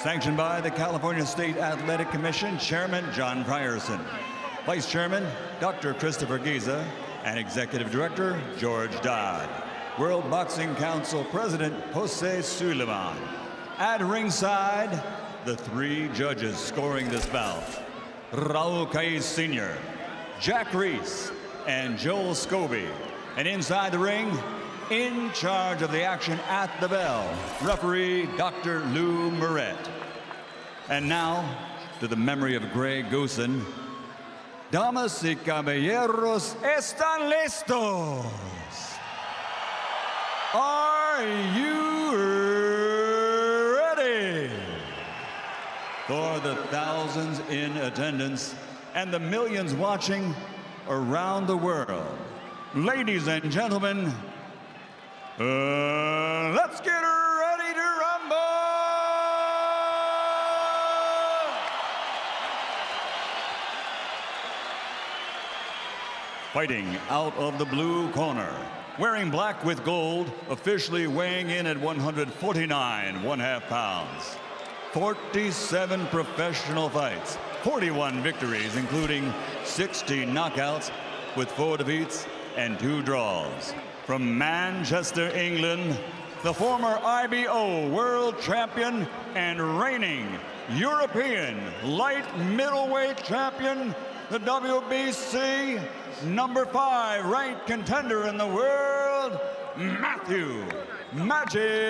Sanctioned by the California State Athletic Commission, Chairman John Frierson, Vice Chairman Dr. Christopher Giza, and Executive Director George Dodd. World Boxing Council President Jose Suleiman. At ringside, the three judges scoring this bout: Raul Caiz Sr., Jack Reese, and Joel Scobie. And inside the ring, in charge of the action at the bell, referee Dr. Lou Moret. And now, to the memory of Greg Goosen, Damas y caballeros, ¿están listos? Are you ready? For the thousands in attendance and the millions watching around the world, ladies and gentlemen, let's get ready to rumble! Fighting out of the blue corner, wearing black with gold, officially weighing in at 149 1/2 pounds. 47 professional fights, 41 victories, including 60 knockouts with 4 defeats and 2 draws. From Manchester, England, the former IBO world champion and reigning European light middleweight champion, the WBC #5 ranked contender in the world, Matthew Hatton.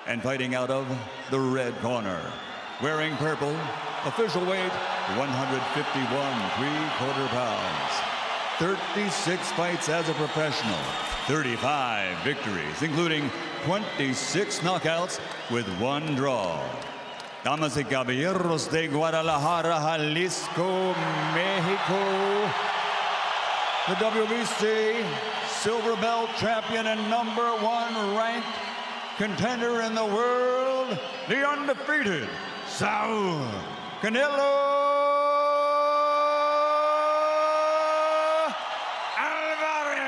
And fighting out of the red corner, wearing purple, official weight 151 3/4 pounds. 36 fights as a professional, 35 victories, including 26 knockouts with 1 draw. Damas y caballeros de Guadalajara, Jalisco, Mexico, the WBC silver belt champion and #1 ranked contender in the world, the undefeated Saul Canelo Alvarez.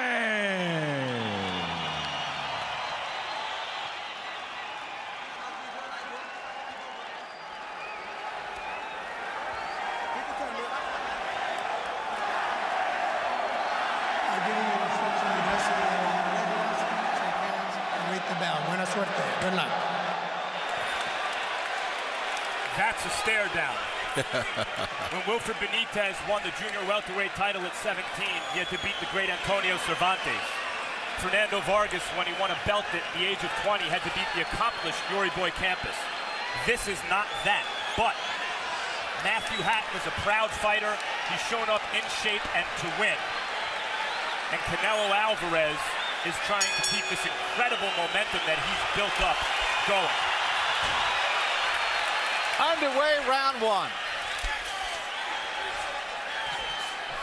I'll give you an instruction to dress in the regulars, shake hands, and ring the bell. Buena suerte. Good luck. That's a stare down. When Wilfred Benitez won the junior welterweight title at 17, he had to beat the great Antonio Cervantes. Fernando Vargas, when he won a belt at the age of 20, had to beat the accomplished Yuri Boy Campos. This is not that, but Matthew Hatton is a proud fighter. He's shown up in shape and to win. And Canelo Alvarez is trying to keep this incredible momentum that he's built up going. Underway, round 1.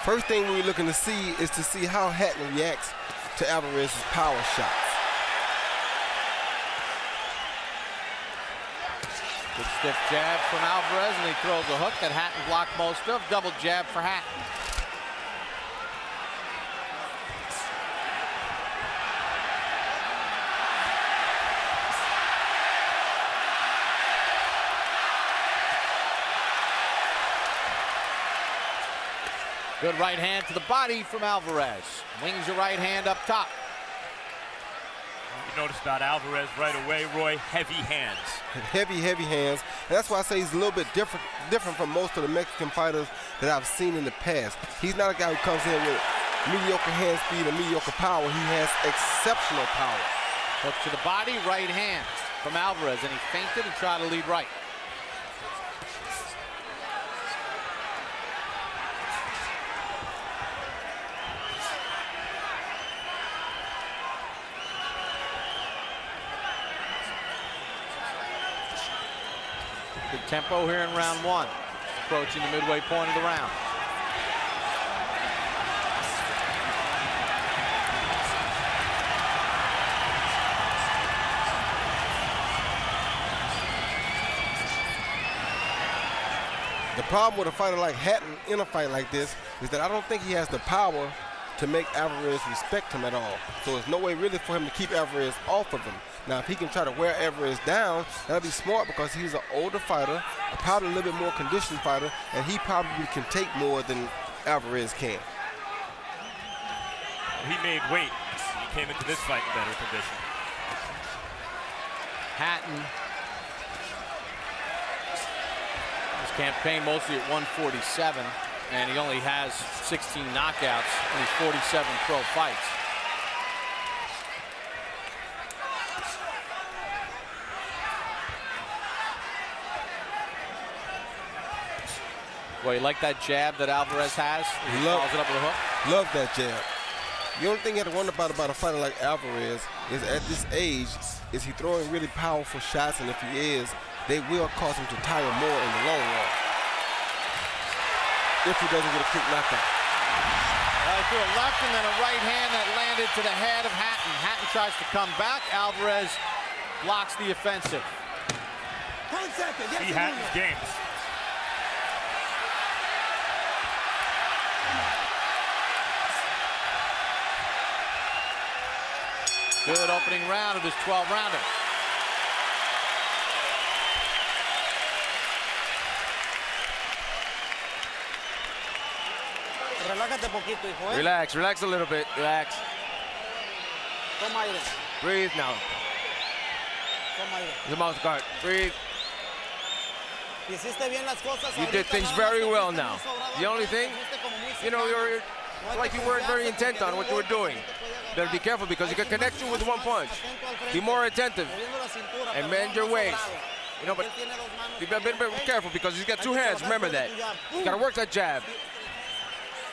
First thing we're looking to see is to see how Hatton reacts to Alvarez's power shots. Good stiff jab from Alvarez, and he throws a hook that Hatton blocked most of. Double jab for Hatton. Good right hand to the body from Alvarez. Wings your right hand up top. You notice about Alvarez right away, Roy, heavy hands. Heavy hands. And that's why I say he's a little bit different from most of the Mexican fighters that I've seen in the past. He's not a guy who comes in with mediocre hand speed and mediocre power. He has exceptional power. Hook to the body, right hand from Alvarez, and he feinted and tried to lead right. Good tempo here in round 1. Approaching the midway point of the round. The problem with a fighter like Hatton in a fight like this is that I don't think he has the power to make Alvarez respect him at all. So there's no way really for him to keep Alvarez off of him. Now, if he can try to wear Alvarez down, that'll be smart because he's an older fighter, probably a little bit more conditioned fighter, and he probably can take more than Alvarez can. He made weight. He came into this fight in better condition. Hatton, his campaign mostly at 147, and he only has 16 knockouts in his 47 pro fights. Well, you like that jab that Alvarez has? He follows it up with a hook. Love that jab. The only thing you have to wonder about a fighter like Alvarez is at this age, is he throwing really powerful shots? And if he is, they will cause him to tire more in the long run if he doesn't get a quick knockout. He threw a left and then a right hand that landed to the head of Hatton. Hatton tries to come back. Alvarez blocks the offensive. 10 seconds. See Hatton's game. Good opening round of this 12-rounder. Relax, relax a little bit, relax. Breathe now. The mouth guard, breathe. You did things very well now. The only thing, you know, you're like you weren't very intent on what you were doing. Better be careful because he can connect you with one punch. Be more attentive and mend your ways. You know, but be careful because he's got two hands. Remember that. You gotta work that jab.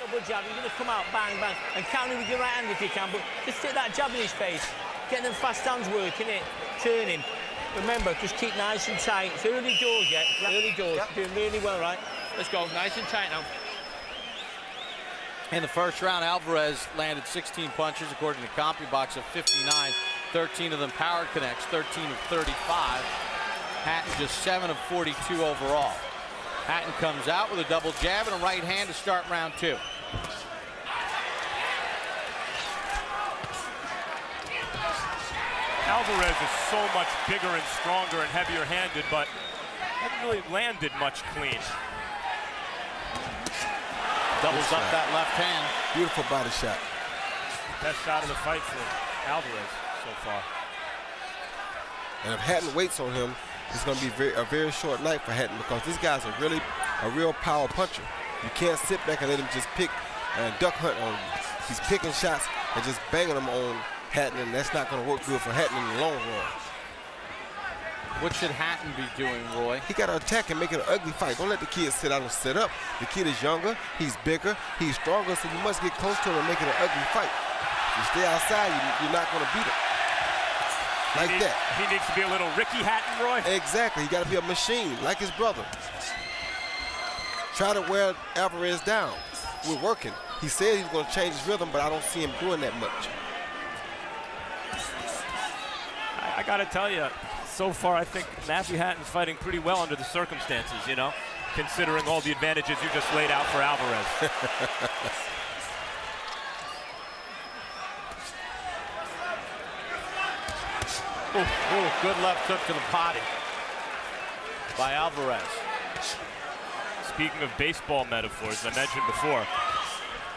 Double jab, you're gonna come out bang bang and counter with your right hand if you can, but just take that jab in his face. Getting them fast hands working it, turning. Remember, just keep nice and tight. It's early doors yet. Early doors. You're doing really well, right? Let's go. Nice and tight now. In the first round, Alvarez landed 16 punches, according to CompuBox, of 59. 13 of them power connects, 13 of 35. Hatton just 7 of 42 overall. Hatton comes out with a double jab and a right hand to start round 2. Alvarez is so much bigger and stronger and heavier handed, but hasn't really landed much clean. Doubles up that left hand. Beautiful body shot. Best shot of the fight for Alvarez so far. And if Hatton waits on him, it's going to be a very short night for Hatton because this guy's a real power puncher. You can't sit back and let him just pick and duck hunt on you. He's picking shots and just banging them on Hatton, and that's not going to work good for Hatton in the long run. What should Hatton be doing, Roy? He got to attack and make it an ugly fight. Don't let the kid sit out and sit up. The kid is younger, he's bigger, he's stronger, so you must get close to him and make it an ugly fight. If you stay outside, you're not going to beat him. That. He needs to be a little Ricky Hatton, Roy. Exactly. He got to be a machine, like his brother. Try to wear Alvarez down. We're working. He said he's going to change his rhythm, but I don't see him doing that much. I got to tell you, so far I think Matthew Hatton's fighting pretty well under the circumstances, you know, considering all the advantages you just laid out for Alvarez. Good left hook to the body by Alvarez. Speaking of baseball metaphors, I mentioned before,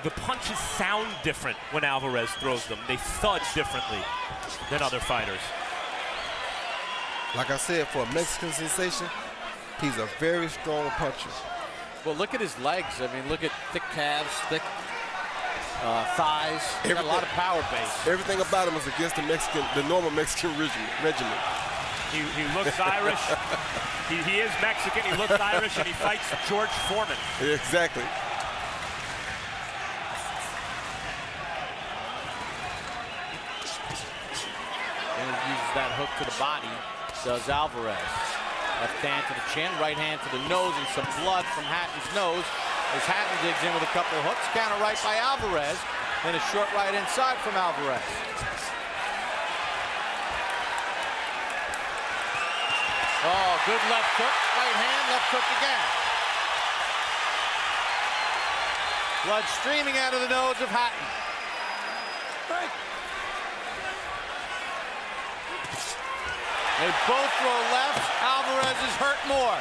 the punches sound different when Alvarez throws them. They thud differently than other fighters. Like I said, for a Mexican sensation, he's a very strong puncher. Well, look at his legs. I mean, look at thick calves, thick thighs. He's got a lot of power base. Everything about him is against the normal Mexican regimen. He looks Irish. He is Mexican. He looks Irish, and he fights George Foreman. Exactly. And he uses that hook to the body, does Alvarez. Left hand to the chin, right hand to the nose, and some blood from Hatton's nose as Hatton digs in with a couple of hooks. Counter right by Alvarez, then a short right inside from Alvarez. Oh, good left hook, right hand, left hook again. Blood streaming out of the nose of Hatton. They both throw left. Alvarez is hurt more.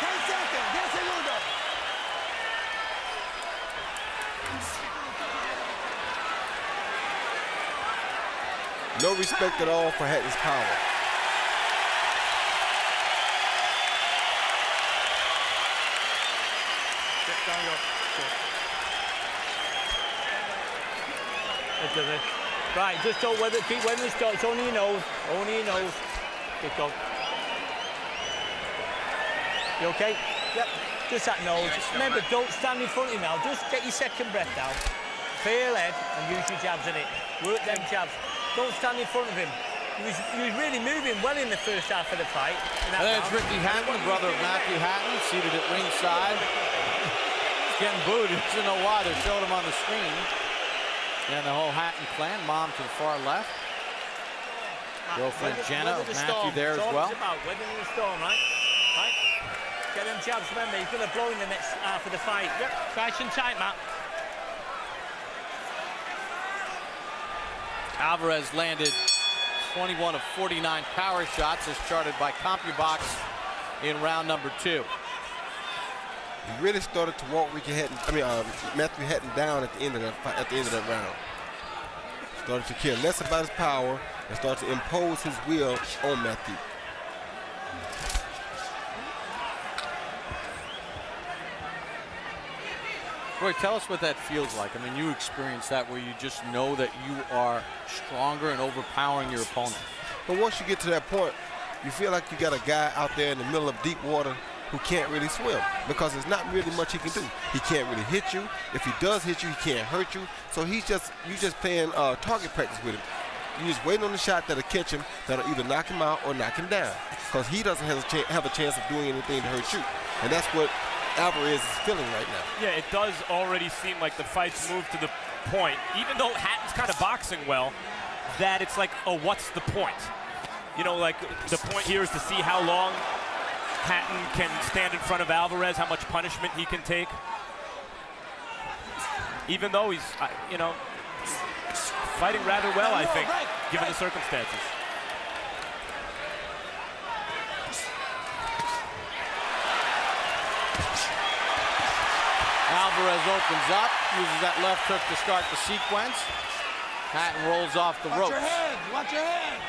10 seconds. 10 segundos. No respect at all for Hatton's power. Right, just don't keep weathering the stop. It's only your nose. Only your nose. Just go. You okay? Yep. Just that nose. Remember, don't stand in front of him now. Just get your second breath down. Clear your head and use your jabs in it. Work them jabs. Don't stand in front of him. He was really moving well in the first half of the fight. There's Ricky Hatton, the brother of Matthew Hatton, seated at ringside. He's getting booed. He doesn't know why. They're showing him on the screen. And the whole Hatton clan, mom to the far left. Girlfriend Jenna, Matthew there as well. It's about weathering the storm, right? Right? Get them jabs, remember, he's going to blow in the next half of the fight. Yep. Nice and tight, Matt. Alvarez landed 21 of 49 power shots as charted by CompuBox in round number 2. He really started to walk Matthew Hatton down at the end of that round. Started to care less about his power and started to impose his will on Matthew. Roy, tell us what that feels like. I mean, you experience that where you just know that you are stronger and overpowering your opponent. But once you get to that point, you feel like you got a guy out there in the middle of deep water who can't really swim because there's not really much he can do. He can't really hit you. If he does hit you, he can't hurt you. So you just playing target practice with him. You're just waiting on the shot that'll catch him, that'll either knock him out or knock him down because he doesn't have a chance of doing anything to hurt you. And that's what Alvarez is feeling right now. Yeah, it does already seem like the fight's moved to the point, even though Hatton's kind of boxing well, that it's like, oh, what's the point? You know, like the point here is to see how long Hatton can stand in front of Alvarez, how much punishment he can take. Even though he's, you know, fighting rather well, I think, given the circumstances. Alvarez opens up, uses that left hook to start the sequence. Hatton rolls off the ropes. Watch your head. Watch your head.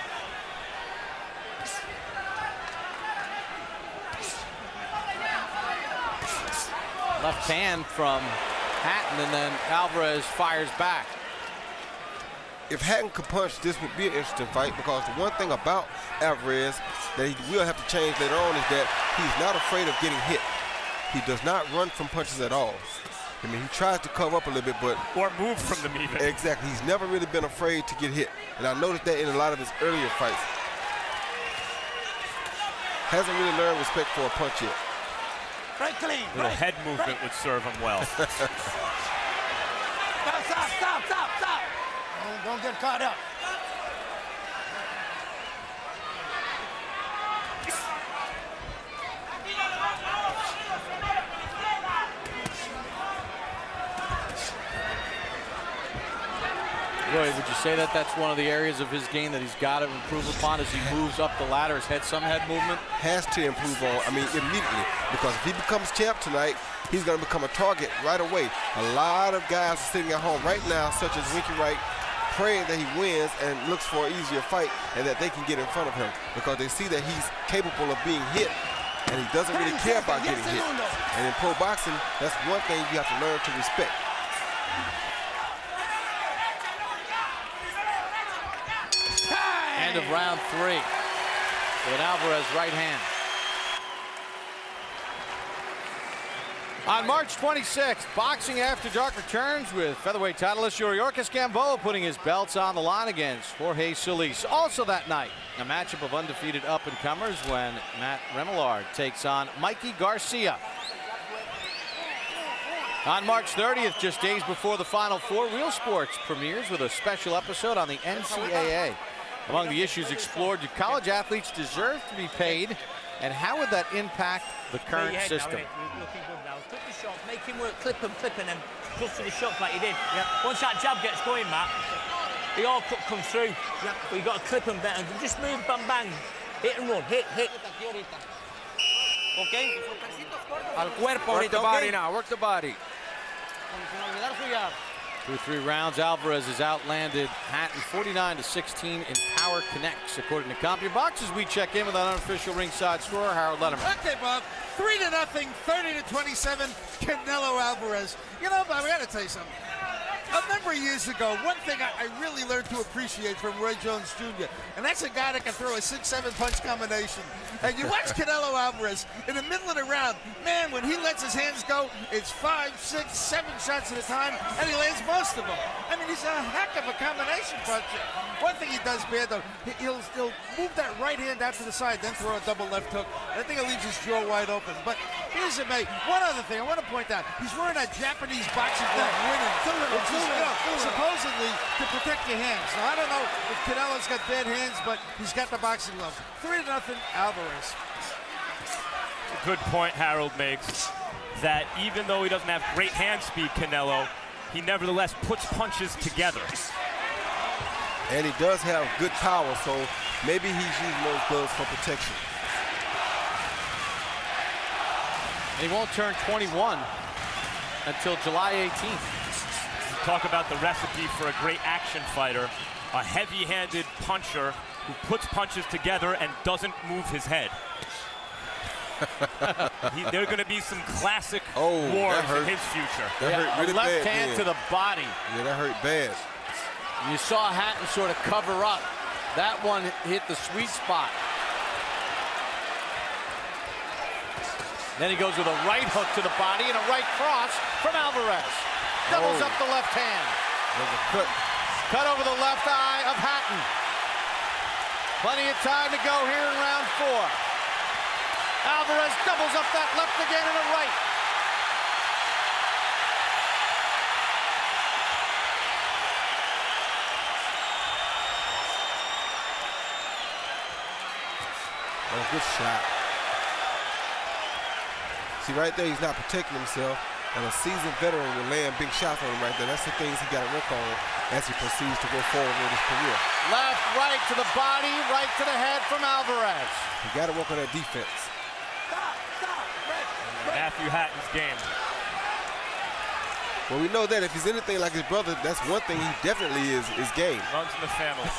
Left hand from Hatton, and then Alvarez fires back. If Hatton could punch, this would be an interesting fight because the one thing about Alvarez that he will have to change later on is that he's not afraid of getting hit. He does not run from punches at all. I mean, he tries to cover up a little bit, but... Or move from them even. Exactly. He's never really been afraid to get hit. And I noticed that in a lot of his earlier fights. Hasn't really learned respect for a punch yet. Right clean. A little head movement would serve him well. Stop. Don't get caught up. Roy, would you say that that's one of the areas of his game that he's got to improve upon as he moves up the ladder? Has had some head movement? Has to improve on, immediately. Because if he becomes champ tonight, he's going to become a target right away. A lot of guys are sitting at home right now, such as Winky Wright, praying that he wins and looks for an easier fight and that they can get in front of him because they see that he's capable of being hit and he doesn't really care about getting hit. And in pro boxing, that's one thing you have to learn to respect. End of round 3 with an Alvarez right hand. On March 26th, Boxing After Dark returns with featherweight titleist Yuriorkis Gamboa putting his belts on the line against Jorge Solis. Also that night, a matchup of undefeated up-and-comers when Matt Remillard takes on Mikey Garcia. On March 30th, just days before the Final Four, Real Sports premieres with a special episode on the NCAA. Among the issues explored, do college athletes deserve to be paid And how would that impact the current Head system? now, you're looking good now. Clip the shots, make him work, clip and then cluster the shots like you did. Once that jab gets going, Matt, the all cut comes through. But you've got to clip them better. Just move, bang, bang. Hit and run, hit. Okay? Al cuerpo, work the body now, work the body. 2-3 rounds. Alvarez has outlanded Hatton 49-16 in power connects, according to CompuBox. As we check in with an unofficial ringside scorer, Harold Letterman. Okay, Bob. 3-0, 30-27, Canelo Alvarez. You know, Bob, I got to tell you something. A number of years ago, one thing I really learned to appreciate from Roy Jones Jr., and that's a guy that can throw a 6-7 punch combination. And you watch Canelo Alvarez in the middle of the round, man, when he lets his hands go, it's 5, 6, 7 shots at a time, and he lands most of them. I mean, he's a heck of a combination puncher. One thing he does bad, though, he'll move that right hand out to the side, then throw a double left hook. And I think it leaves his jaw wide open. But here's amazing. One other thing I want to point out, he's wearing that Japanese boxing glove, winning. Supposedly to protect your hands. Now, I don't know if Canelo's got bad hands, but he's got the boxing glove. 3-0 Alvarez. A good point Harold makes, that even though he doesn't have great hand speed, Canelo, he nevertheless puts punches together. And he does have good power, so maybe he's using those gloves for protection. And he won't turn 21 until July 18th. Talk about the recipe for a great action fighter, a heavy-handed puncher who puts punches together and doesn't move his head. There are going to be some classic wars in his future. That hurt really left bad, hand man. to the body. Yeah, that hurt bad. You saw Hatton sort of cover up. That one hit the sweet spot. Then he goes with a right hook to the body and a right cross from Alvarez. Doubles up the left hand. There's a cut. Cut over the left eye of Hatton. Plenty of time to go here in round 4. Alvarez doubles up that left again and a right. Oh, good shot. See, right there, he's not protecting himself. And a seasoned veteran will land big shots on him right there. That's the things he got to work on as he proceeds to go forward with his career. Left, right to the body, right to the head from Alvarez. He got to work on that defense. Matthew Hatton's game. Well, we know that if he's anything like his brother, that's one thing he definitely is game. Runs in the family.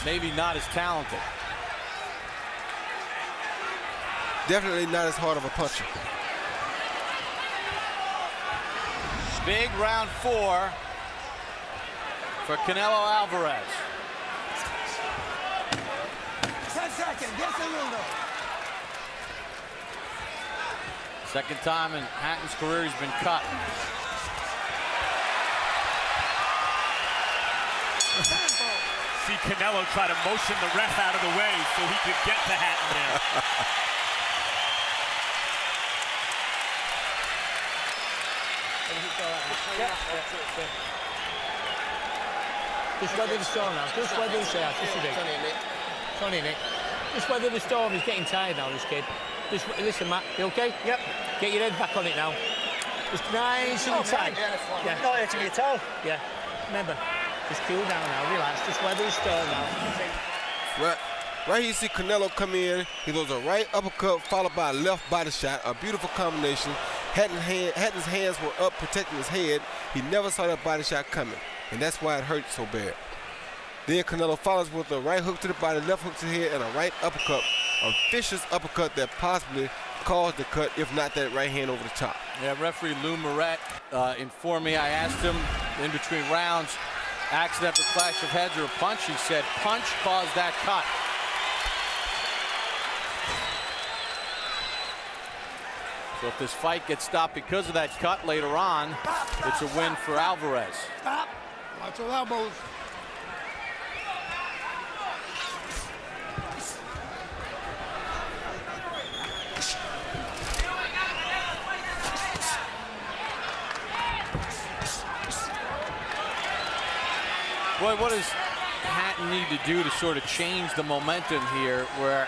Maybe not as talented. Definitely not as hard of a puncher. Big round 4 for Canelo Alvarez. 10 seconds, 10 segundos. Second time in Hatton's career he's been cut. See Canelo try to motion the ref out of the way so he could get to Hatton there. Just weather the storm now. Just weather the storm. Sonny, Nick. Just weather the storm. He's getting tired now, this kid. Just listen, Matt. You okay? Yep. Get your head back on it now. Just nice and tight. Yeah. Not hurting me at all. Yeah. Remember, just cool down now. Relax. Just weather the storm now. Right here you see Canelo come in. He throws a right uppercut followed by a left body shot. A beautiful combination. Hatton's hands were up protecting his head. He never saw that body shot coming. And that's why it hurt so bad. Then Canelo follows with a right hook to the body, left hook to the head, and a right uppercut. A vicious uppercut that possibly caused the cut, if not that right hand over the top. Yeah, referee Lou Moret informed me. I asked him in between rounds, accidental clash of heads or a punch. He said punch caused that cut. So if this fight gets stopped because of that cut later on, it's a win for Alvarez. Stop. Watch your elbows. Boy, what does Hatton need to do to sort of change the momentum here, where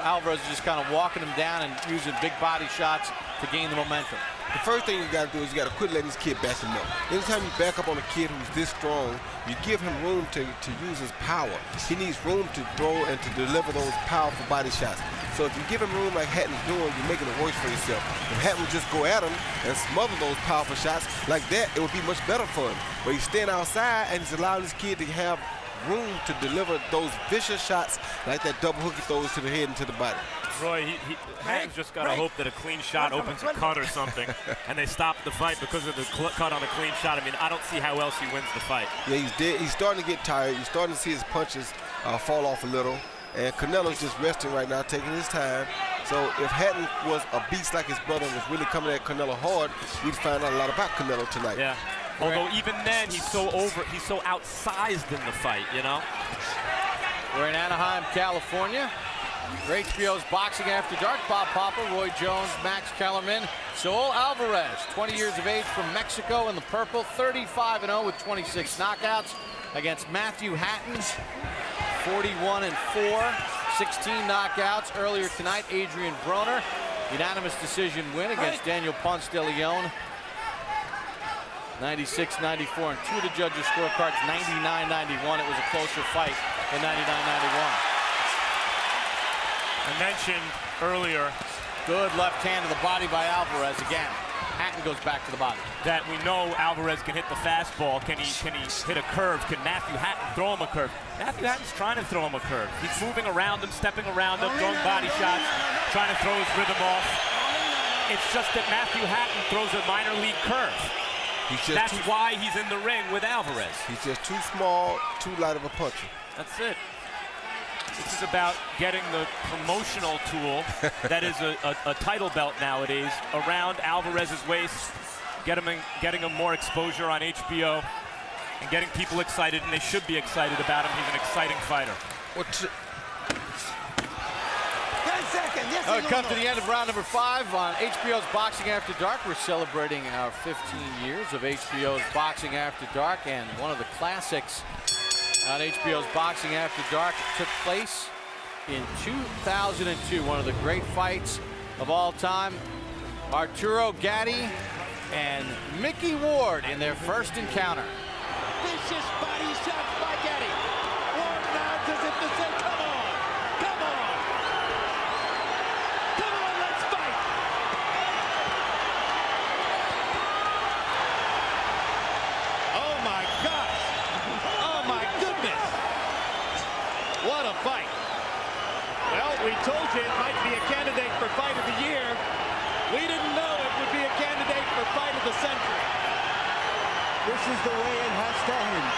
Alvarez is just kind of walking him down and using big body shots to gain the momentum? The first thing you got to do is you got to quit letting this kid back him up. Anytime you back up on a kid who's this strong, you give him room to use his power. He needs room to throw and to deliver those powerful body shots. So if you give him room like Hatton's doing, you're making it worse for yourself. If Hatton would just go at him and smother those powerful shots like that, it would be much better for him. But he's staying outside and he's allowing this kid to have room to deliver those vicious shots like that double hook he throws to the head and to the body. Roy, Hatton's just got to hope that a clean shot opens a cut or something, and they stop the fight because of the cut on a clean shot. I mean, I don't see how else he wins the fight. Yeah, he's dead. He's starting to get tired. You're starting to see his punches fall off a little. And Canelo's just resting right now, taking his time. So if Hatton was a beast like his brother and was really coming at Canelo hard, we'd find out a lot about Canelo tonight. Yeah. Although even then, he's so outsized in the fight, you know? We're in Anaheim, California. For HBO's Boxing After Dark, Bob Papa, Roy Jones, Max Kellerman, Saul Alvarez, 20 years of age from Mexico in the purple, 35-0 with 26 knockouts against Matthew Hatton, 41-4, 16 knockouts. Earlier tonight, Adrian Broner, unanimous decision win against Daniel Ponce de Leon, 96-94, and two of the judges' scorecards, 99-91. It was a closer fight than 99-91. I mentioned earlier, good left hand to the body by Alvarez again. Hatton goes back to the body. That we know Alvarez can hit the fastball. Can he hit a curve? Can Matthew Hatton throw him a curve? Matthew Hatton's trying to throw him a curve. He's moving around him, stepping around him, throwing body shots, trying to throw his rhythm off. It's just that Matthew Hatton throws a minor league curve. That's why he's in the ring with Alvarez. He's just too small, too light of a puncher. That's it. This is about getting the promotional tool that is a title belt nowadays around Alvarez's waist, getting him more exposure on HBO, and getting people excited, and they should be excited about him. He's an exciting fighter. Come to the end of round number 5 on HBO's Boxing After Dark. We're celebrating our 15 years of HBO's Boxing After Dark, and one of the classics on HBO's Boxing After Dark took place in 2002. One of the great fights of all time. Arturo Gatti and Mickey Ward in their first encounter. Vicious body shots by Gatti. Ward nods as if to say, come on, come on. Come on, let's fight. Oh my gosh. Oh my goodness. What a fight. Well, we told you it might be a candidate for fight of the year. We didn't know it would be a candidate for fight of the century. This is the way it has to end.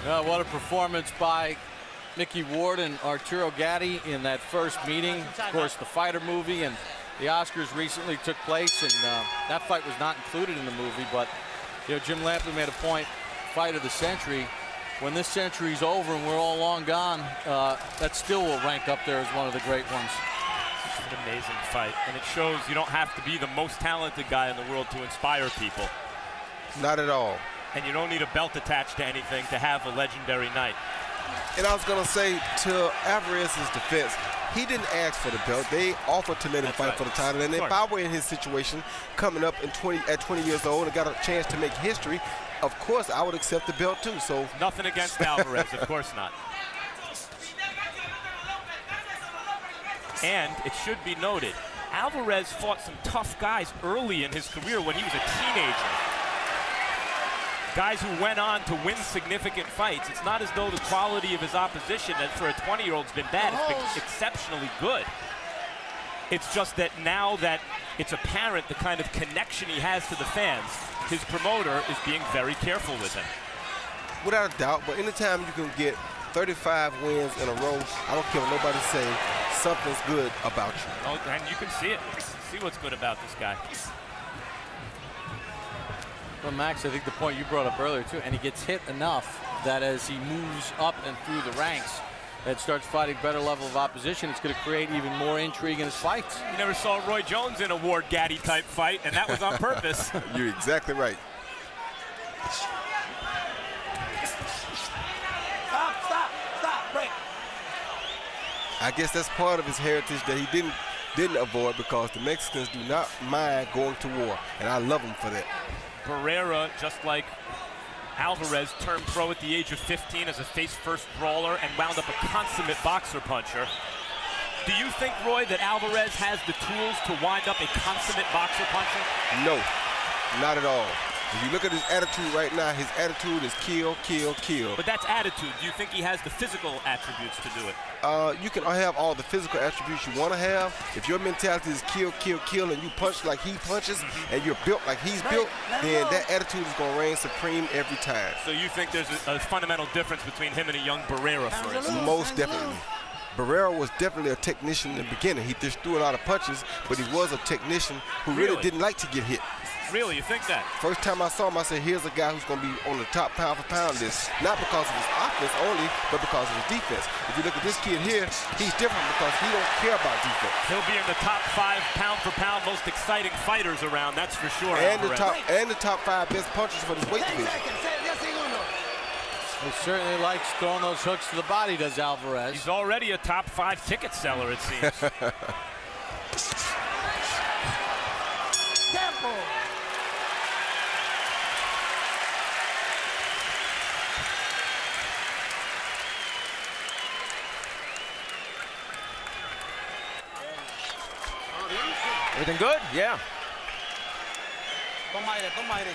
Well, what a performance by Mickey Ward and Arturo Gatti in that first meeting. Of course, the Fighter movie and the Oscars recently took place, and that fight was not included in the movie, but you know, Jim Lampley made a point, fight of the century. When this century's over and we're all long gone, that still will rank up there as one of the great ones. It's an amazing fight, and it shows you don't have to be the most talented guy in the world to inspire people. Not at all. And you don't need a belt attached to anything to have a legendary night. And I was going to say, to Alvarez's defense, he didn't ask for the belt. They offered to let him fight for the title. And if I were in his situation, coming up at 20 years old and got a chance to make history, of course I would accept the belt too. So nothing against Alvarez, of course not. And it should be noted, Alvarez fought some tough guys early in his career when he was a teenager. Guys who went on to win significant fights. It's not as though the quality of his opposition that for a 20-year-old's been bad. It's been exceptionally good. It's just that now that it's apparent the kind of connection he has to the fans, his promoter is being very careful with him. Without a doubt, but anytime you can get 35 wins in a row, I don't care what nobody say, something's good about you. Oh, and you can see it. See what's good about this guy. Well, Max, I think the point you brought up earlier too, and he gets hit enough that as he moves up and through the ranks, and starts fighting better level of opposition, it's going to create even more intrigue in his fights. You never saw Roy Jones in a Ward Gaddy type fight, and that was on purpose. You're exactly right. Stop, break. I guess that's part of his heritage that he didn't avoid, because the Mexicans do not mind going to war, and I love them for that. Barrera, just like Alvarez, turned pro at the age of 15 as a face-first brawler and wound up a consummate boxer puncher. Do you think, Roy, that Alvarez has the tools to wind up a consummate boxer puncher? No, not at all. If you look at his attitude right now, his attitude is kill, kill, kill. But that's attitude. Do you think he has the physical attributes to do it? You can have all the physical attributes you want to have. If your mentality is kill, kill, kill, and you punch like he punches, and you're built like he's built, then that attitude is going to reign supreme every time. So you think there's a fundamental difference between him and a young Barrera, for instance? Most definitely. Barrera was definitely a technician in the beginning. He just threw a lot of punches, but he was a technician who really didn't like to get hit. Really, you think that? First time I saw him, I said, here's a guy who's going to be on the top pound for pound list, not because of his offense only, but because of his defense. If you look at this kid here, he's different because he don't care about defense. He'll be in the top 5 pound for pound most exciting fighters around, that's for sure. And the top 5 best punchers for this weight division. He certainly likes throwing those hooks to the body, does Alvarez. He's already a top 5 ticket seller, it seems. Everything good? Yeah.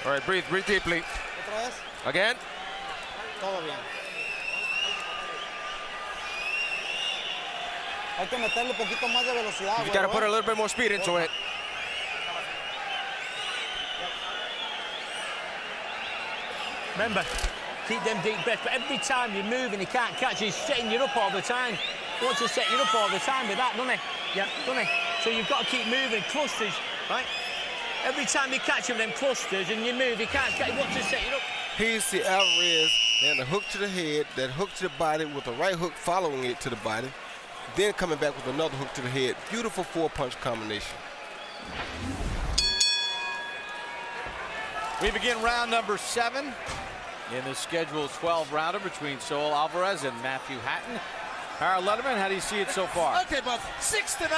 All right, breathe deeply. Again. You got to put a little bit more speed into it. Remember, keep them deep breaths, but every time you move and he can't catch you, he's setting you up all the time. He wants to set you up all the time with that, doesn't he? Yeah, doesn't he? So you've got to keep moving, clusters, right? Every time you catch him them clusters and you move, he can't catch, he wants to set you up. Here's the Alvarez, and a hook to the head, that hook to the body with a right hook following it to the body, then coming back with another hook to the head. Beautiful 4-punch combination. We begin round number 7 in the scheduled 12-rounder between Saul Alvarez and Matthew Hatton. Harold Letterman, how do you see it so far? Okay, Bob, 6-0,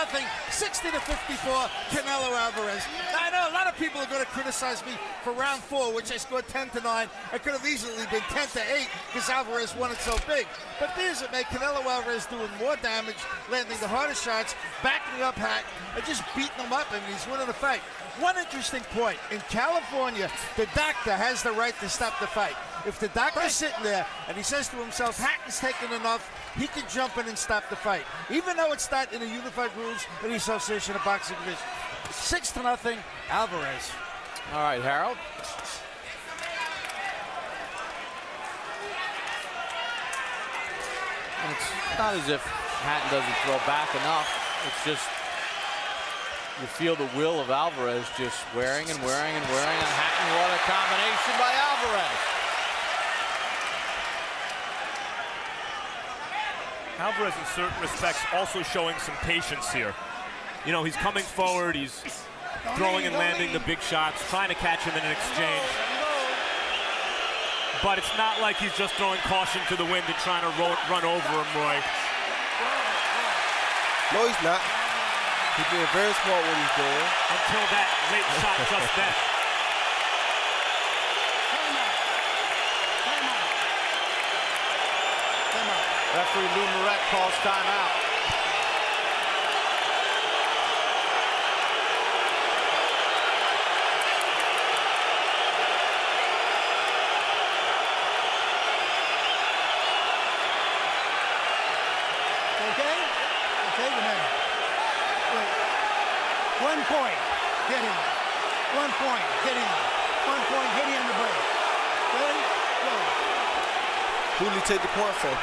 60-54, Canelo Alvarez. I know a lot of people are going to criticize me for round 4, which I scored 10-9. I could have easily been 10-8 because Alvarez won it so big. But there's it, made Canelo Alvarez doing more damage, landing the hardest shots, backing up Hatton, and just beating him up, and he's winning the fight. One interesting point, in California, the doctor has the right to stop the fight. If the doctor's sitting there and he says to himself, Hatton's taken enough, he can jump in and stop the fight, even though it's not in the unified rules of the Association of Boxing Division. 6-0, Alvarez. All right, Harold. It's not as if Hatton doesn't throw back enough. It's just you feel the will of Alvarez just wearing and wearing and wearing on Hatton. What a combination by Alvarez. Alvarez, in certain respects, also showing some patience here. You know, he's coming forward, he's throwing and landing the big shots, trying to catch him in an exchange. But it's not like he's just throwing caution to the wind and trying to run over him, Roy. No, he's not. He's being very smart what he's doing. Until that late shot just then. Referee Lou Moret calls timeout. Okay, remember. Wait. 1 point, hit him. 1 point, hit him. 1 point, hit him on the break. Ready? Go. Who did he take the point from? Come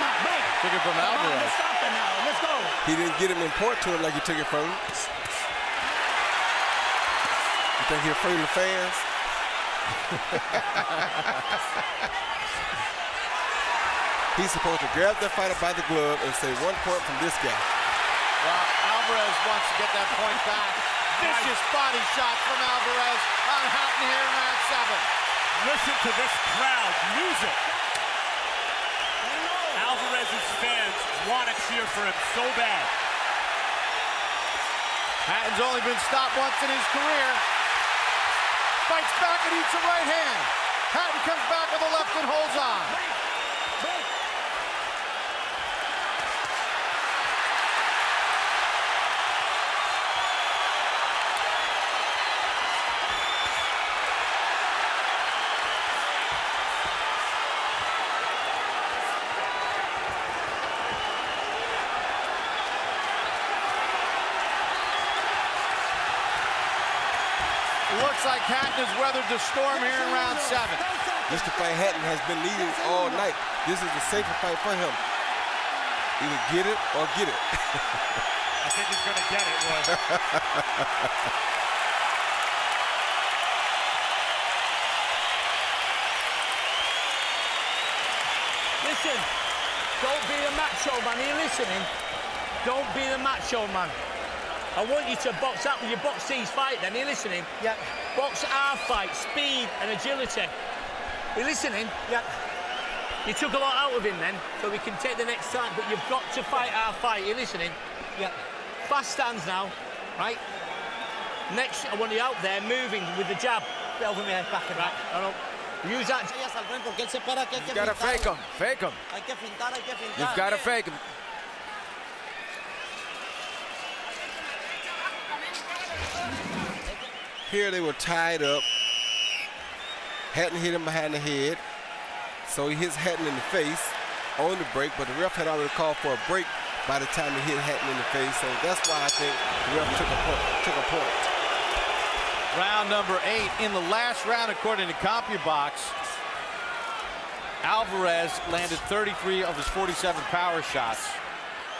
on, break. Took it from Alvarez. Let's stop it now. Let's go. He didn't get him in point to it like he took it from him. You think he's afraid of the fans? He's supposed to grab the fighter by the glove and say 1 point from this guy. Well, Alvarez wants to get that point back. Vicious body shot from Alvarez on Hatton here in round 7. Listen to this crowd music. Alvarez's fans want to cheer for him so bad. Hatton's only been stopped once in his career. Fights back and eats a right hand. Hatton comes back with a left and holds on. Looks like Hatton has weathered the storm here in round 7. Mr. Fight Hatton has been leading all night. This is a safer fight for him. Either get it or get it. I think he's going to get it, Roy. Listen, don't be the macho man. Are you listening? Don't be the macho man. I want you to box up with your box these fight then. Are you listening? Yeah. Box our fight, speed and agility. Are you listening? Yeah. You took a lot out of him then, so we can take the next time, but you've got to fight our fight. Are you listening? Yeah. Fast stands now, right? Next, I want you out there moving with the jab. Get over me, back and Right, I don't. Use that. You gotta fake him. Fake him. You've gotta fake him. Here they were tied up. Hatton hit him behind the head. So he hits Hatton in the face on the break, but the ref had already called for a break by the time he hit Hatton in the face. So that's why I think the ref took a point. Round number 8. In the last round, according to CompuBox, Alvarez landed 33 of his 47 power shots.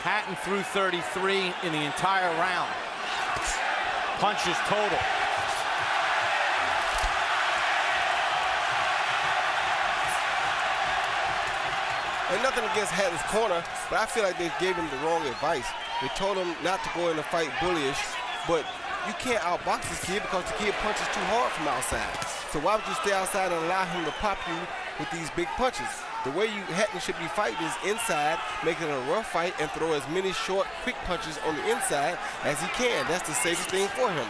Hatton threw 33 in the entire round. Punches total. And nothing against Hatton's corner, but I feel like they gave him the wrong advice. They told him not to go in the fight bullyish, but you can't outbox this kid because the kid punches too hard from outside. So why would you stay outside and allow him to pop you with these big punches? The way Hatton should be fighting is inside, making it a rough fight and throw as many short, quick punches on the inside as he can. That's the safest thing for him.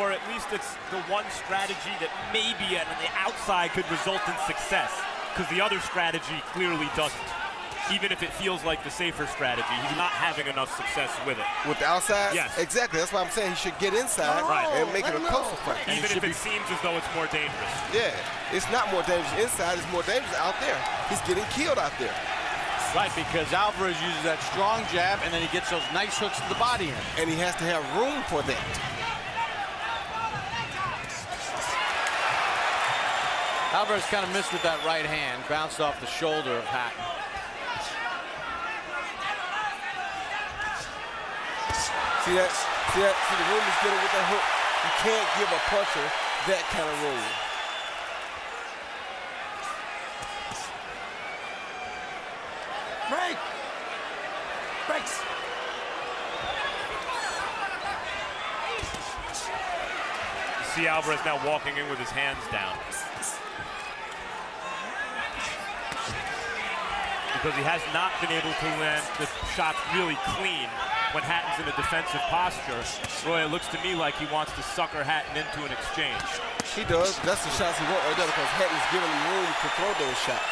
Or at least it's the one strategy that maybe on the outside could result in success, because the other strategy clearly doesn't. Even if it feels like the safer strategy, he's not having enough success with it. With the outside? Yes. Exactly. That's why I'm saying he should get inside and make it a closer fight. Even if it seems as though it's more dangerous. Yeah. It's not more dangerous inside. It's more dangerous out there. He's getting killed out there. Right, because Alvarez uses that strong jab, and then he gets those nice hooks to the body end. And he has to have room for that. Alvarez kind of missed with that right hand, bounced off the shoulder of Hatton. See the room he's getting with that hook. You can't give a puncher that kind of room. Break! Breaks! You see Alvarez now walking in with his hands down. Because he has not been able to land the shots really clean when Hatton's in a defensive posture. Roy, it looks to me like he wants to sucker Hatton into an exchange. He does. That's the shots he wants right there because Hatton's giving him room to throw those shots.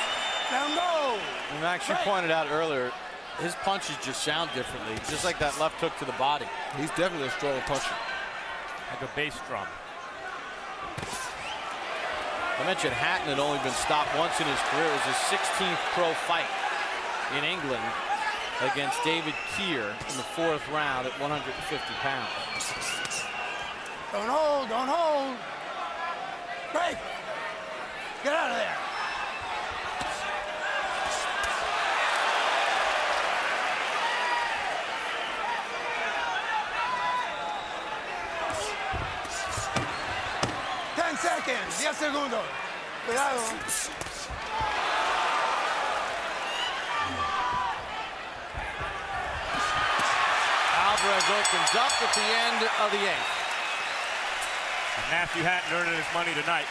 Now go! And Max, you pointed out earlier, his punches just sound differently, just like that left hook to the body. He's definitely a strong puncher. Like a bass drum. I mentioned Hatton had only been stopped once in his career. It was his 16th pro fight in England against David Keir in the 4th round at 150 pounds. Don't hold, don't hold. Break! Get out of there. Seconds. Yes, 10 segundos. Cuidado. Alvarez opens up at the end of the 8th. Matthew Hatton earning his money tonight.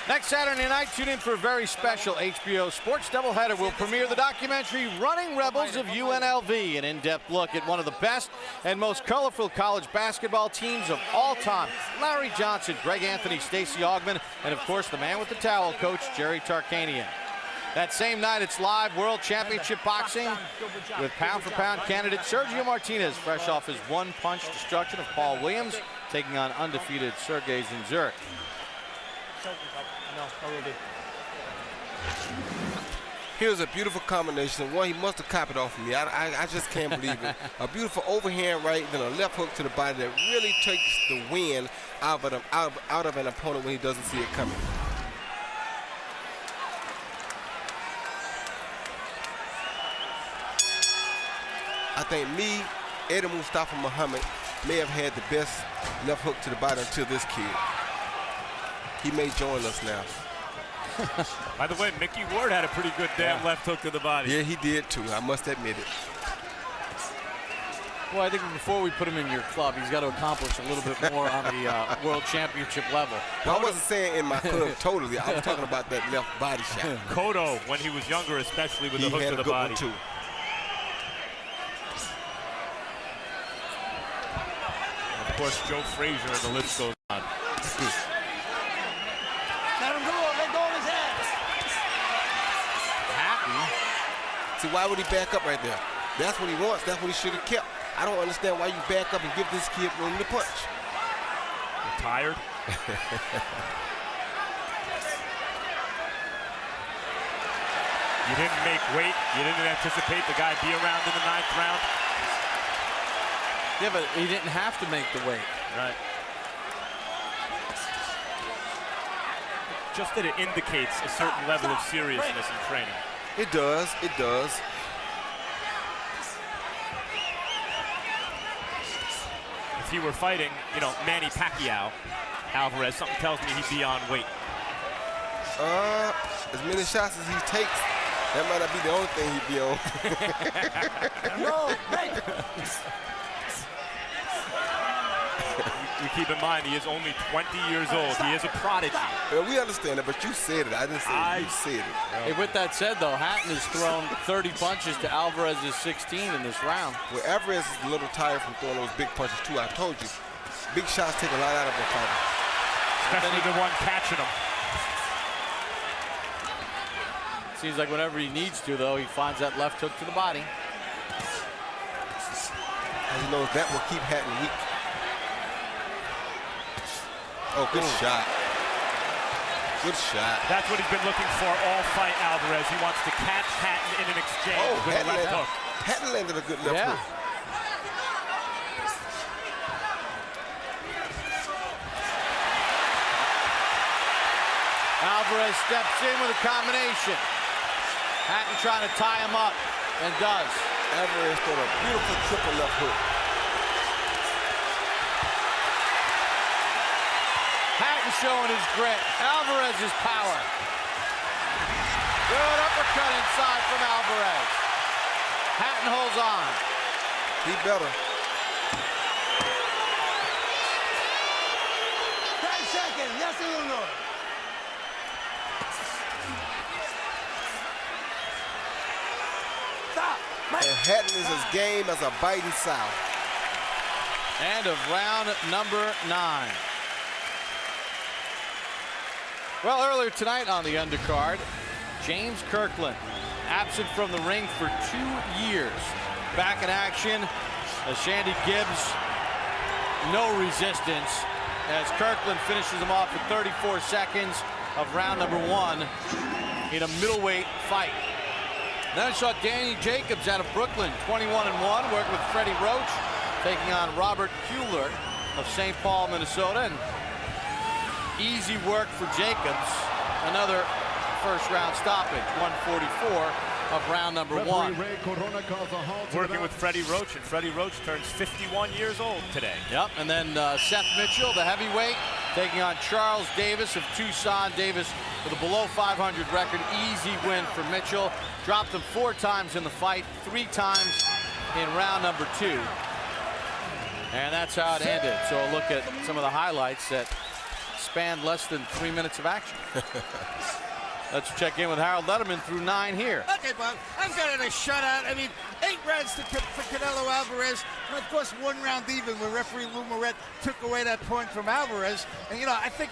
Next Saturday night, tune in for a very special HBO Sports doubleheader. We'll premiere the documentary Running Rebels of UNLV, an in-depth look at one of the best and most colorful college basketball teams of all time. Larry Johnson, Greg Anthony, Stacey Augmon, and of course the man with the towel, Coach Jerry Tarkanian. That same night, it's live World Championship Boxing with pound-for-pound candidate Sergio Martinez, fresh off his one-punch destruction of Paul Williams, taking on undefeated Sergey Zinzurek. Here's a beautiful combination. One, he must have copied off of me. I just can't believe it. A beautiful overhand right, then a left hook to the body that really takes the wind out of an opponent when he doesn't see it coming. I think Eddie Mustafa Muhammad may have had the best left hook to the body until this kid. He may join us now. By the way, Mickey Ward had a pretty good damn left hook to the body. Yeah, he did too. I must admit it. Well, I think before we put him in your club, he's got to accomplish a little bit more on the World Championship level. Well, I wasn't saying in my club totally. I was talking about that left body shot. Cotto, when he was younger, especially with the hook to the body. Too. Of course, Joe Frazier, and the list goes on. Let him go. Let go of his head. Hatton. See, why would he back up right there? That's what he wants. That's what he should have kept. I don't understand why you back up and give this kid room to punch. You're tired? You didn't make weight. You didn't anticipate the guy be around in the 9th round. Yeah, but he didn't have to make the weight. Right. Just that it indicates a certain level of seriousness in training. It does. It does. If he were fighting, you know, Manny Pacquiao, Alvarez, something tells me he'd be on weight. As many shots as he takes, that might not be the only thing he'd be on. No, You keep in mind, he is only 20 years old. He is a prodigy. Well, we understand it, but you said it. I didn't say it. You said it. Hey, with that said, though, Hatton has thrown 30 punches to Alvarez's 16 in this round. Well, Alvarez is a little tired from throwing those big punches, too. I told you. Big shots take a lot out of a fighter. Especially the one catching him. Seems like whenever he needs to, though, he finds that left hook to the body. And he knows that will keep Hatton weak. Oh, good shot. Good shot. That's what he's been looking for all fight, Alvarez. He wants to catch Hatton in an exchange with a left hook. Hatton landed a good left hook. Alvarez steps in with a combination. Hatton trying to tie him up, and does. Alvarez threw a beautiful triple left hook. Hatton showing his grit. Alvarez's power. Good uppercut inside from Alvarez. Hatton holds on. He better. 10 seconds. Yes, segundos. Stop. And Hatton is as game as a biting sow. End of round number 9. Well, earlier tonight on the undercard, James Kirkland, absent from the ring for 2 years. Back in action as Shandy Gibbs, no resistance, as Kirkland finishes him off in 34 seconds of round number 1 in a middleweight fight. Then I saw Danny Jacobs out of Brooklyn, 21-1, worked with Freddie Roach, taking on Robert Kuehler of St. Paul, Minnesota. And easy work for Jacobs. Another first round stoppage, 144 of round number 1. Working with Freddie Roach, and Freddie Roach turns 51 years old today. Yep, and then Seth Mitchell, the heavyweight, taking on Charles Davis of Tucson. Davis with a below 500 record. Easy win for Mitchell. Dropped him 4 times in the fight, 3 times in round number 2. And that's how it ended. So a look at some of the highlights that spanned less than 3 minutes of action. Let's check in with Harold Letterman through 9 here. Okay, Bob, I've got it a shutout. I mean, 8 rounds for Canelo Alvarez. And of course, 1 round even when referee Lou Moret took away that point from Alvarez. And, you know, I think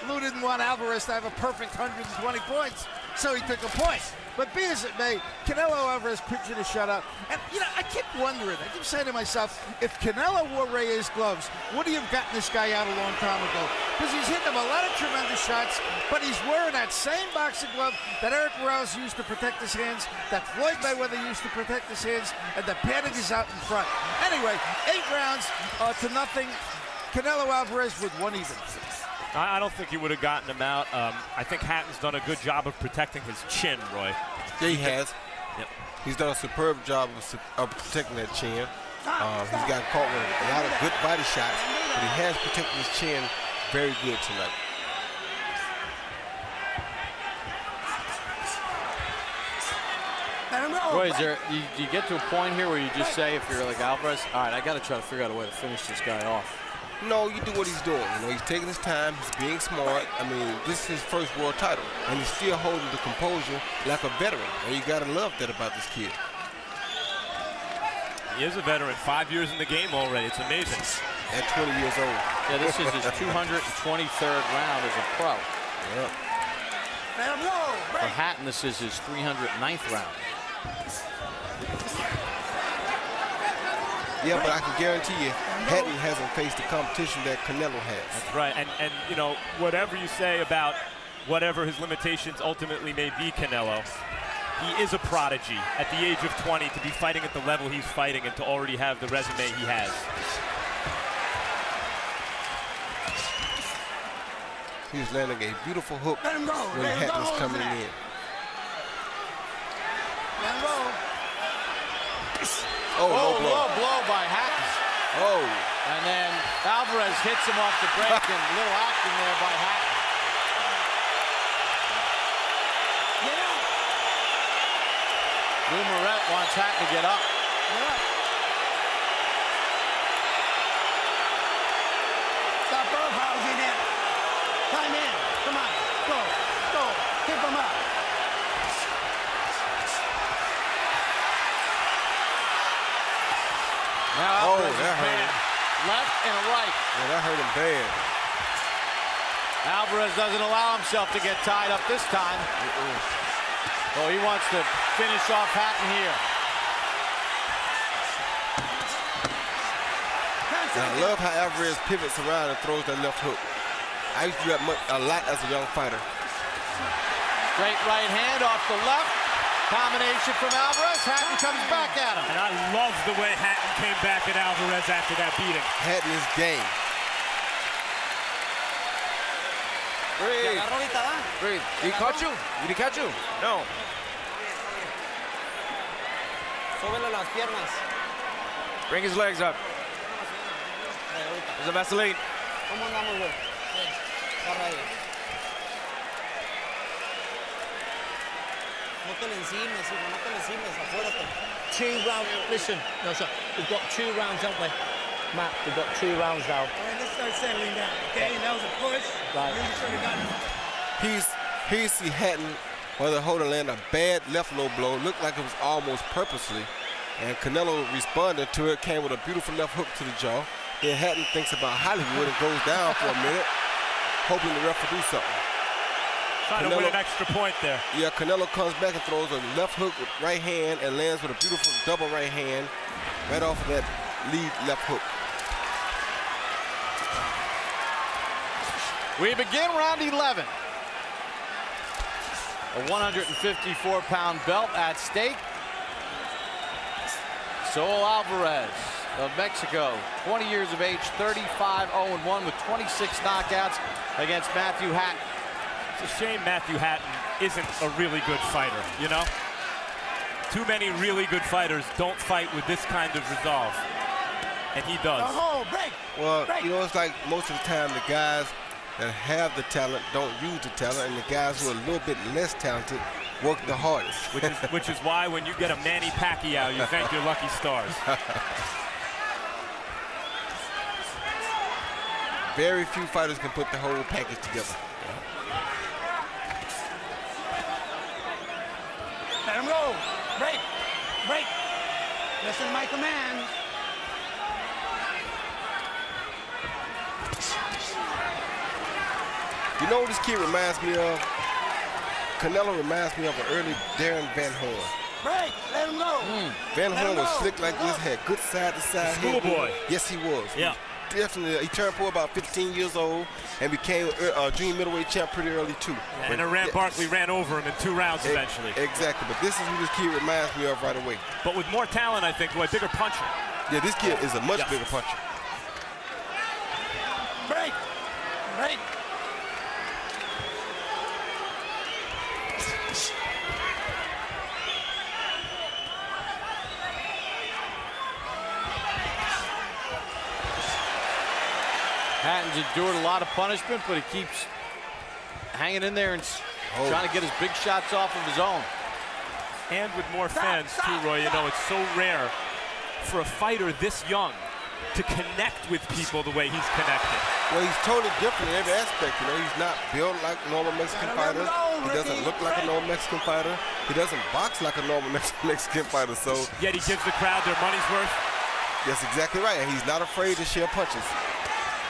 Lou didn't want Alvarez to have a perfect 120 points, so he took a point. But be as it may, Canelo Alvarez pitched a shutout. And, you know, I keep wondering, I keep saying to myself, if Canelo wore Reyes gloves, would he have gotten this guy out a long time ago? Because he's hitting him a lot of tremendous shots, but he's wearing that same boxing glove that Eric Morales used to protect his hands, that Floyd Mayweather used to protect his hands, and the padding is out in front. Anyway, 8 rounds to nothing. Canelo Alvarez with 1 even. I don't think he would have gotten him out. I think Hatton's done a good job of protecting his chin, Roy. Yeah, he has. Yep. He's done a superb job of protecting that chin. He's got caught with a lot of good body shots, but he has protected his chin very good tonight. Roy, is there, do you get to a point here where you just say, if you're like Alvarez, all right, I got to try to figure out a way to finish this guy off? No, you do what he's doing. You know, he's taking his time. He's being smart. I mean, this is his first world title, and he's still holding the composure like a veteran. And you gotta love that about this kid. He is a veteran. 5 years in the game already. It's amazing. At 20 years old. Yeah, this is his 223rd round as a pro. Yep. For Hatton, this is his 309th round. Yeah, but I can guarantee you, Hatton hasn't faced the competition that Canelo has. That's right, and you know, whatever you say about whatever his limitations ultimately may be, Canelo, he is a prodigy at the age of 20 to be fighting at the level he's fighting and to already have the resume he has. He's landing a beautiful hook when Hatton's coming in. Oh, low blow by Hatton. Oh. And then Alvarez hits him off the break, and a little acting there by Hatton. Lou Moret wants Hatton to get up. Stop roughhousing him. Climb in. Come on. Go. Keep him up. Now Alvarez that hurt him. Left and a right. Yeah, that hurt him bad. Alvarez doesn't allow himself to get tied up this time. Oh, he wants to finish off Hatton here. Now, I love how Alvarez pivots around and throws that left hook. I used to do that a lot as a young fighter. Great right hand off the left. Combination from Alvarez. Hatton comes back at him. And I love the way Hatton came back at Alvarez after that beating. Hatton is game. Breathe. Did he catch you? Did he catch you? No. Bring his legs up. There's a Vaseline. Two rounds. Listen, no, sir. We've got 2 rounds, haven't we? Matt, we've got 2 rounds now. All right, let's start settling down, okay? That was a push. Right. You should have gotten it. He's see Hatton, whether Holden land a bad left low blow, looked like it was almost purposely. And Canelo responded to it, came with a beautiful left hook to the jaw. Then Hatton thinks about Hollywood and goes down for a minute, hoping the ref will do something. Trying to win an extra point there. Yeah, Canelo comes back and throws a left hook with right hand and lands with a beautiful double right hand right off of that lead left hook. We begin round 11. A 154-pound belt at stake. Saul Alvarez of Mexico, 20 years of age, 35-0-1 with 26 knockouts against Matthew Hatton. It's a shame Matthew Hatton isn't a really good fighter, you know? Too many really good fighters don't fight with this kind of resolve. And he does. Oh, break. Well, Break. you know, it's like most of the time the guys that have the talent don't use the talent, and the guys who are a little bit less talented work the hardest. Which is why when you get a Manny Pacquiao, you thank your lucky stars. Very few fighters can put the whole package together. Let him go. Break. Break. Listen to my command. You know what this kid reminds me of? Canelo reminds me of an early Darren Van Horn. Break. Let him go. Van Let Horn him was go. slick like this, had good side-to-side head Schoolboy. movement. Yes, he was. Yeah. Definitely. He turned pro about 15 years old and became a junior middleweight champ pretty early, too. And Iran Barkley ran over him in 2 rounds eventually. Exactly. But this is who this kid reminds me of right away. But with more talent, I think, a bigger puncher. Yeah, this kid is a much bigger puncher. Break. Break. Hatton's endured a lot of punishment, but he keeps hanging in there and trying to get his big shots off of his own. And with more fans, too, Roy, you know, it's so rare for a fighter this young to connect with people the way he's connected. Well, he's totally different in every aspect. You know, he's not built like a normal Mexican fighter. He doesn't look like a normal Mexican fighter. He doesn't box like a normal Mexican fighter. So yet he gives the crowd their money's worth. that's exactly right. And he's not afraid to share punches.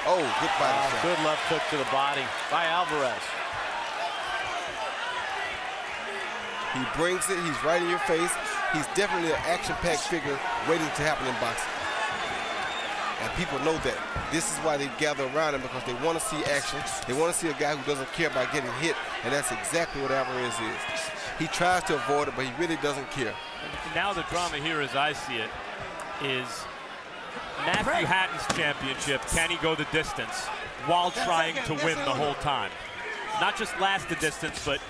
Oh, good body shot. Good left hook to the body by Alvarez. He brings it. He's right in your face. He's definitely an action-packed figure waiting to happen in boxing. And people know that. This is why they gather around him, because they want to see action. They want to see a guy who doesn't care about getting hit, and that's exactly what Alvarez is. He tries to avoid it, but he really doesn't care. Now the drama here, as I see it, is Matthew Hatton's championship. Can he go the distance while trying to win the whole time? Not just last the distance, but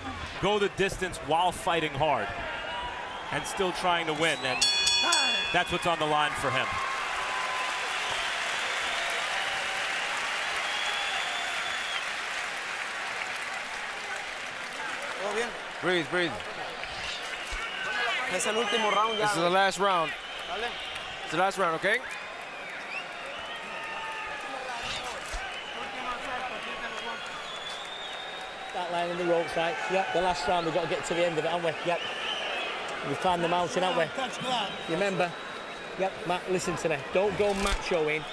go the distance while fighting hard and still trying to win. And that's what's on the line for him. Breathe, breathe. Es el último round ya. This is the last round. It's the last round, okay? That line in the ropes, right? Yep. The last round, we've got to get to the end of it, haven't we? Yep. We've climbed the mountain, haven't we? You remember? Yep, Matt, listen to me. Don't go machoing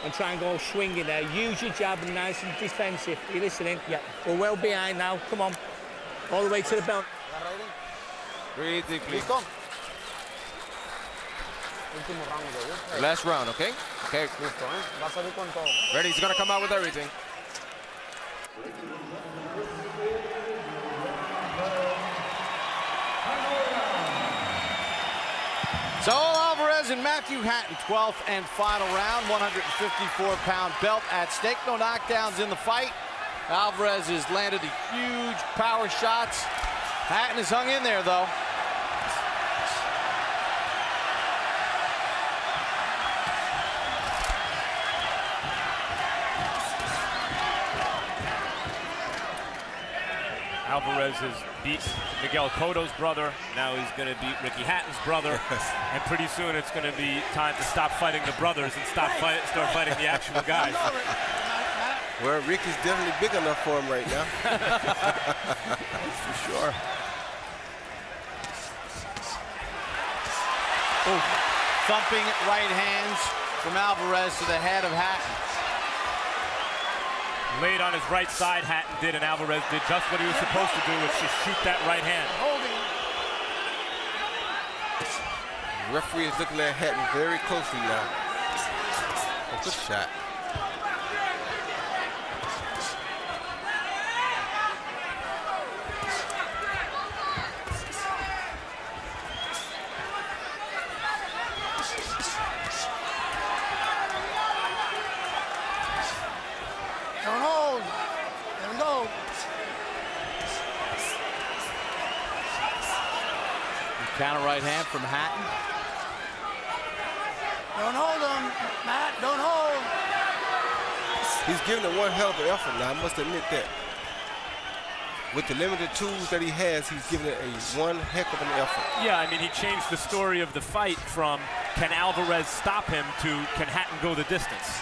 and try and go swinging there. Use your jab and nice and defensive. You listening? Yep. We're well behind now. Come on. All the way to the belt. Breathe deeply. Last round, okay? Okay. Ready? He's gonna come out with everything. Saul Alvarez and Matthew Hatton, 12th and final round, 154-pound belt at stake. No knockdowns in the fight. Alvarez has landed the huge power shots. Hatton has hung in there, though. Alvarez has beat Miguel Cotto's brother. Now he's going to beat Ricky Hatton's brother. And pretty soon it's going to be time to stop fighting the brothers and start fighting the actual guys. Well, Ricky's definitely big enough for him right now. For sure. Ooh. Thumping right hands from Alvarez to the head of Hatton. Laid on his right side, Hatton did, and Alvarez did just what he was supposed to do, which is shoot that right hand. The referee is looking at Hatton very closely now. Oh, good shot. Don't hold. Let him go. Counter right hand from Hatton. Don't hold him, Matt. Don't hold. He's giving it one hell of an effort now, I must admit that. With the limited tools that he has, he's giving it one heck of an effort. Yeah, I mean, he changed the story of the fight from can Alvarez stop him to can Hatton go the distance.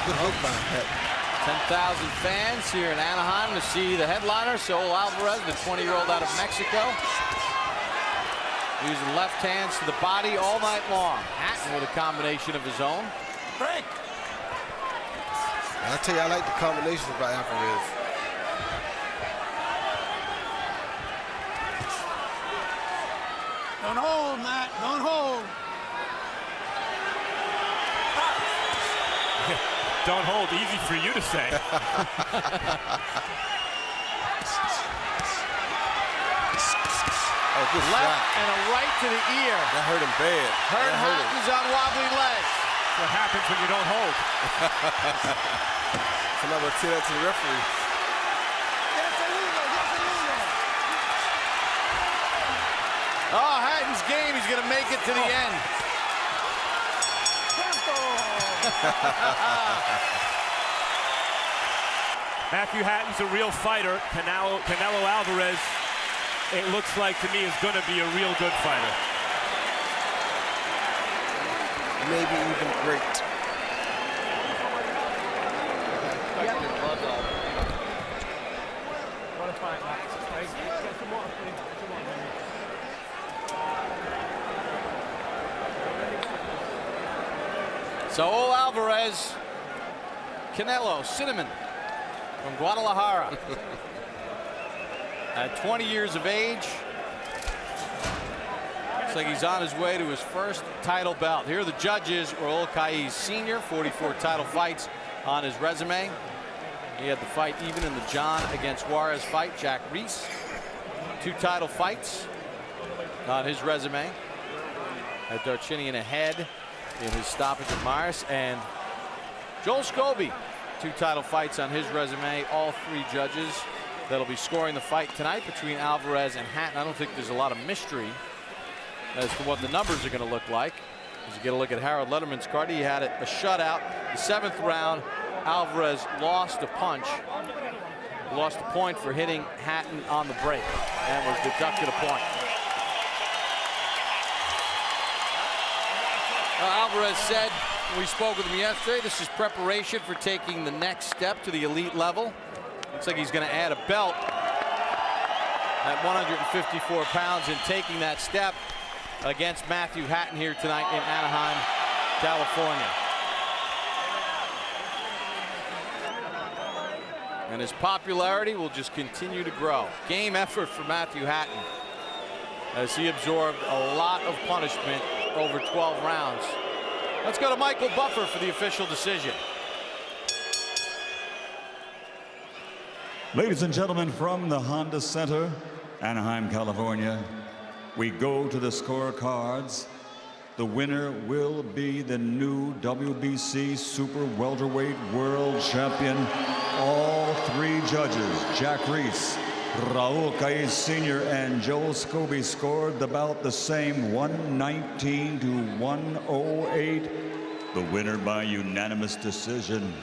Good hook by Hatton. 10,000 fans here in Anaheim to see the headliner, Saul Alvarez, the 20-year-old out of Mexico. Using left hands to the body all night long. Hatton with a combination of his own. Break. I tell you, I like the combinations by Alvarez. Don't hold, Matt. Don't hold. Don't hold, easy for you to say. Oh, good Left shot. and a right to the ear. That hurt him bad. Hurt That hurt him. Hatton's on wobbly legs. That's what happens when you don't hold. Somebody will tell that to the referee. Oh, Hatton's game. He's going to make it to the end. Matthew Hatton's a real fighter. Canelo Alvarez, it looks like to me, is going to be a real good fighter. Maybe even great. Saul Alvarez, Canelo, Cinnamon from Guadalajara. At 20 years of age, looks like he's on his way to his first title bout. Here are the judges. Raul Caiz Sr., 44 title fights on his resume. He had the fight even in the John against Juarez fight. Jack Reese, 2 title fights on his resume. Had Darchinian ahead in his stoppage of Myers, and Joel Scobie, 2 title fights on his resume. All 3 judges that'll be scoring the fight tonight between Alvarez and Hatton. I don't think there's a lot of mystery as to what the numbers are going to look like. As you get a look at Harold Letterman's card, he had a shutout. The 7th round, Alvarez lost a punch, lost a point for hitting Hatton on the break, and was deducted a point. Alvarez said, we spoke with him yesterday, this is preparation for taking the next step to the elite level. Looks like he's going to add a belt at 154 pounds in taking that step against Matthew Hatton here tonight in Anaheim, California. And his popularity will just continue to grow. Game effort for Matthew Hatton as he absorbed a lot of punishment over 12 rounds. Let's go to Michael Buffer for the official decision. Ladies and gentlemen, from the Honda Center, Anaheim, California, we go to the scorecards. The winner will be the new WBC Super Welterweight World Champion. All 3 judges, Jack Reese, Raul Caiz Sr. and Joel Scobie, scored about the same, 119 to 108. The winner by unanimous decision,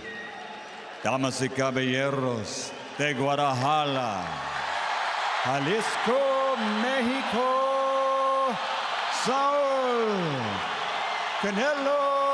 damas y caballeros, de Guadalajara, Jalisco, Mexico, Saul Canelo